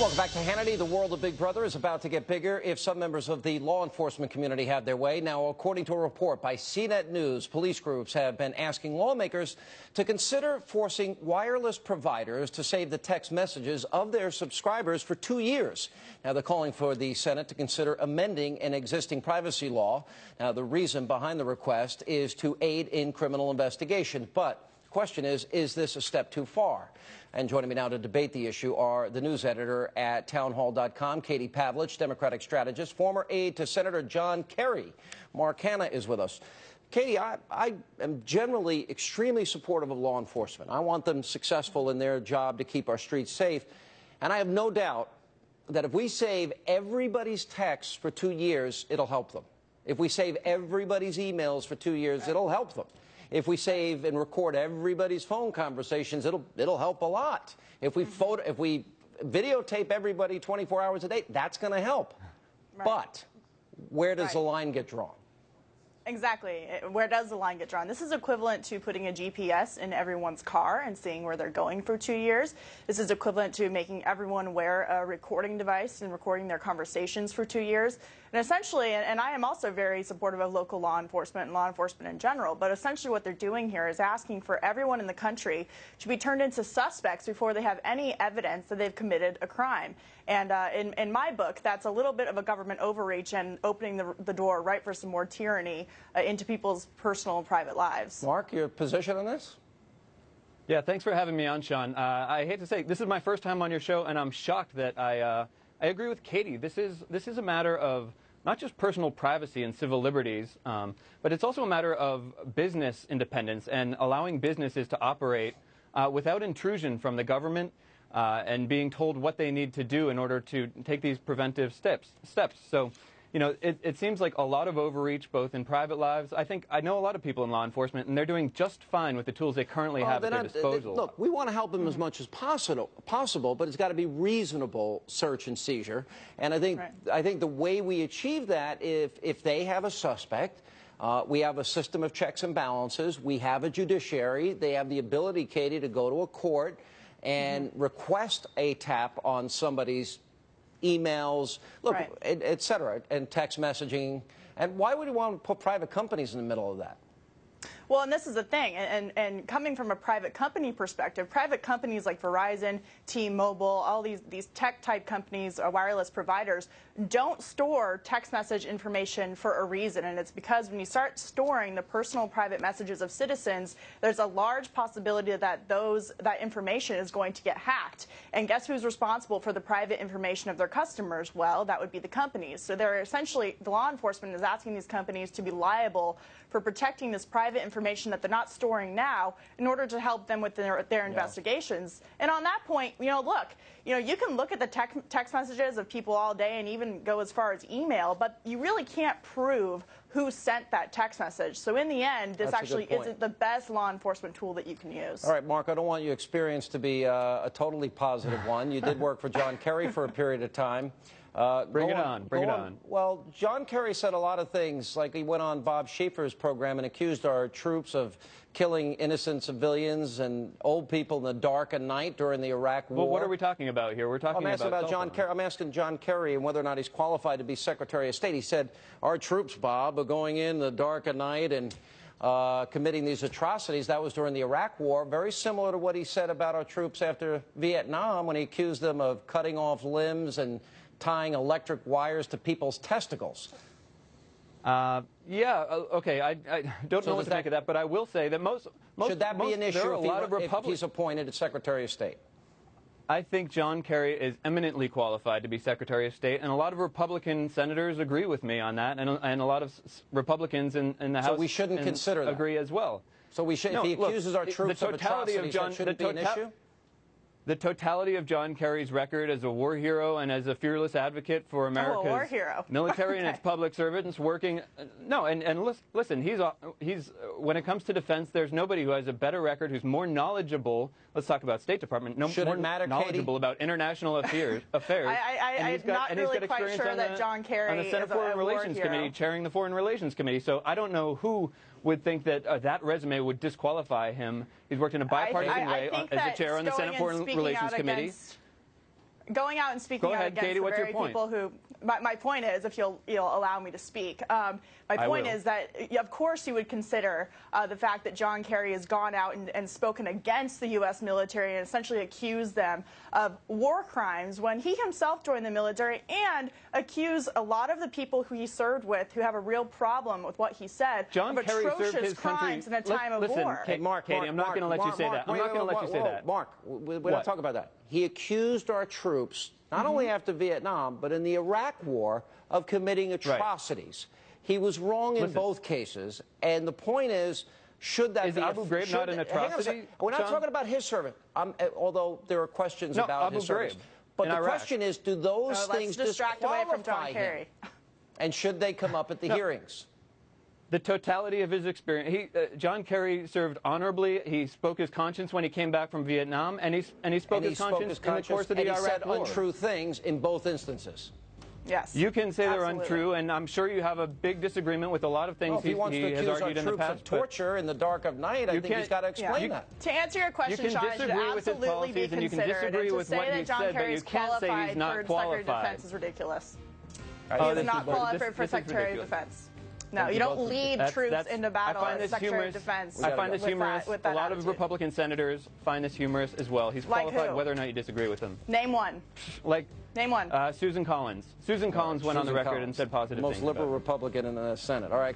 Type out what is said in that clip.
Welcome back to Hannity. The world of Big Brother is about to get bigger if some members of the law enforcement community have their way. Now, according to a report by CNET News, police groups have been asking lawmakers to consider forcing wireless providers to save the text messages of their subscribers for 2 years. Now, they're calling for the Senate to consider amending an existing privacy law. Now, the reason behind the request is to aid in criminal investigation. But the question is this a step too far? And joining me now to debate the issue are the news editor at townhall.com, Katie Pavlich, Democratic strategist, former aide to Senator John Kerry. Mark Hanna is with us. Katie, I am generally extremely supportive of law enforcement. I want them successful in their job to keep our streets safe. And I have no doubt that if we save everybody's texts for 2 years, it'll help them. If we save everybody's emails for 2 years, it'll help them. If we save and record everybody's phone conversations, it'll help a lot. If we videotape everybody 24 hours a day, that's going to help. Right. But where does the line get drawn? Exactly. Where does the line get drawn? This is equivalent to putting a GPS in everyone's car and seeing where they're going for 2 years. This is equivalent to making everyone wear a recording device and recording their conversations for 2 years. And essentially, and I am also very supportive of local law enforcement and law enforcement in general, but essentially what they're doing here is asking for everyone in the country to be turned into suspects before they have any evidence that they've committed a crime. And in my book, that's a little bit of a government overreach and opening the door right for some more tyranny into people's personal and private lives. Mark, your position on this? Yeah, thanks for having me on, Sean. I hate to say, this is my first time on your show, and I'm shocked that I agree with Katie. This is a matter of not just personal privacy and civil liberties, but it's also a matter of business independence and allowing businesses to operate without intrusion from the government and being told what they need to do in order to take these preventive steps. So, you know, it seems like a lot of overreach, both in private lives. I know a lot of people in law enforcement, and they're doing just fine with the tools they currently have at their disposal. Look, we want to help them as much as possible, but it's got to be reasonable search and seizure. And I think the way we achieve that, if they have a suspect, we have a system of checks and balances. We have a judiciary. They have the ability, Katie, to go to a court and request a tap on somebody's emails, look, et cetera, and text messaging. And why would you want to put private companies in the middle of that? Well, and this is the thing, and coming from a private company perspective, private companies like Verizon, T-Mobile, all these tech-type companies, wireless providers, don't store text message information for a reason, and it's because when you start storing the personal private messages of citizens, there's a large possibility that that information is going to get hacked. And guess who's responsible for the private information of their customers? Well, that would be the companies. So they're essentially, the law enforcement is asking these companies to be liable for protecting this private information that they're not storing now in order to help them with their investigations. And on that point, look, you can look at the text messages of people all day and even go as far as email, but you really can't prove who sent that text message. So in the end, this actually isn't the best law enforcement tool that you can use. All right, Mark, I don't want your experience to be a totally positive one. You did work for John Kerry for a period of time. Bring it on. Well, John Kerry said a lot of things, like he went on Bob Schieffer's program and accused our troops of killing innocent civilians and old people in the dark at night during the Iraq War. Well, what are we talking about here? We're talking about John Kerry. I'm asking John Kerry and whether or not he's qualified to be Secretary of State. He said, our troops, Bob, are going in the dark at night and committing these atrocities. That was during the Iraq War, very similar to what he said about our troops after Vietnam when he accused them of cutting off limbs and tying electric wires to people's testicles. Okay, I don't know what to make of that, but I will say that most should that be an issue if he's appointed as Secretary of State? I think John Kerry is eminently qualified to be Secretary of State, and a lot of Republican senators agree with me on that, and a lot of Republicans in the House so we shouldn't consider that. Agree as well. So we should, if he accuses our troops of atrocities, that shouldn't be an issue? The totality of John Kerry's record as a war hero and as a fearless advocate for America's military and its public servants working. Listen, he's when it comes to defense, there's nobody who has a better record, who's more knowledgeable. Let's talk about State Department. More knowledgeable about international affairs. I'm not really quite sure that John Kerry on the Senate Foreign Relations Committee, chairing the Foreign Relations Committee. So I don't know who would think that that resume would disqualify him. He's worked in a bipartisan way as the chair on the Senate Foreign Relations Committee. going out and speaking Go out ahead, against Katie, the what's your very point? people who. My point is, if you'll allow me to speak, my point is that, of course, you would consider the fact that John Kerry has gone out and spoken against the U.S. military and essentially accused them of war crimes when he himself joined the military, and accused a lot of the people who he served with who have a real problem with what he said John of Kerry served atrocious his country. crimes in a time of Listen, war. Hey, Mark, Katie, I'm not going to let you say that. I'm not going to let you say that. Mark, we're not talking about that. He accused our troops, not only after Vietnam, but in the Iraq War, of committing atrocities. Right. He was wrong in both cases, and the point is, should that be Abu Ghraib not an atrocity? We're not talking about his servant, although there are questions about his service. But the question is, do those things distract away from John disqualify Kerry? him? And should they come up at the hearings? The totality of his experience. John Kerry served honorably. He spoke his conscience when he came back from Vietnam, and he spoke his conscience in the course of the Iraq War. And he said untrue things in both instances. Yes. You can say absolutely. they're untrue, and I'm sure you have a big disagreement with a lot of things if he wants to has accuse argued our in the troops past. of torture in the dark of night, I think he's got to explain that. To answer your question, Sean, it should absolutely be considered. And to say that John Kerry is qualified for Secretary of Defense is ridiculous. He is not qualified for Secretary of Defense. No, you don't lead troops into battle as Secretary of Defense. I find this humorous. A lot of Republican senators find this humorous as well. He's qualified whether or not you disagree with him. Name one. Name one. Susan Collins. Susan Collins went on the record and said positive things. Most liberal Republican in the Senate. All right.